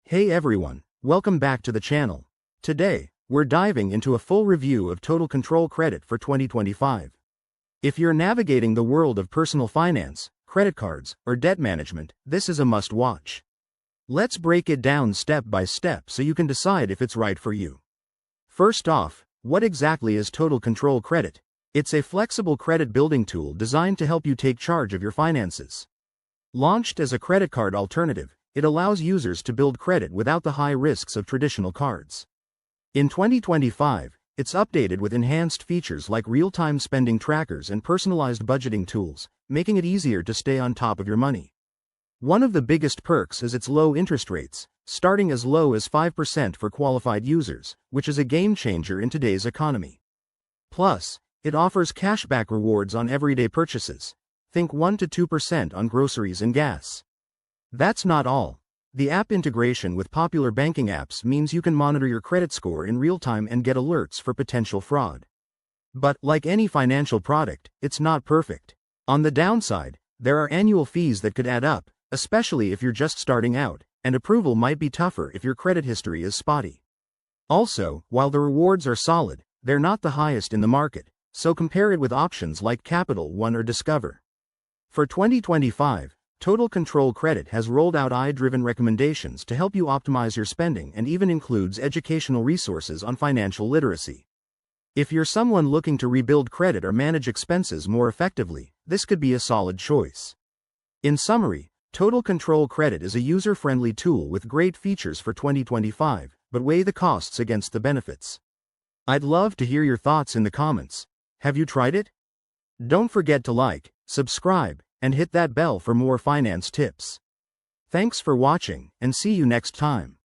Hey everyone, welcome back to the channel. Today, we're diving into a full review of Total Control Credit for 2025. If you're navigating the world of personal finance, credit cards, or debt management, this is a must-watch. Let's break it down step by step so you can decide if it's right for you. First off, what exactly is Total Control Credit? It's a flexible credit building tool designed to help you take charge of your finances. Launched as a credit card alternative, it allows users to build credit without the high risks of traditional cards. In 2025, it's updated with enhanced features like real-time spending trackers and personalized budgeting tools, making it easier to stay on top of your money. One of the biggest perks is its low interest rates, starting as low as 5% for qualified users, which is a game changer in today's economy. Plus, it offers cashback rewards on everyday purchases. Think 1 to 2% on groceries and gas. That's not all. The app integration with popular banking apps means you can monitor your credit score in real time and get alerts for potential fraud. But, like any financial product, it's not perfect. On the downside, there are annual fees that could add up, especially if you're just starting out, and approval might be tougher if your credit history is spotty. Also, while the rewards are solid, they're not the highest in the market, so compare it with options like Capital One or Discover. For 2025, Total Control Credit has rolled out AI-driven recommendations to help you optimize your spending and even includes educational resources on financial literacy. If you're someone looking to rebuild credit or manage expenses more effectively, this could be a solid choice. In summary, Total Control Credit is a user-friendly tool with great features for 2025, but weigh the costs against the benefits. I'd love to hear your thoughts in the comments. Have you tried it? Don't forget to like, subscribe, and hit that bell for more finance tips. Thanks for watching, and see you next time.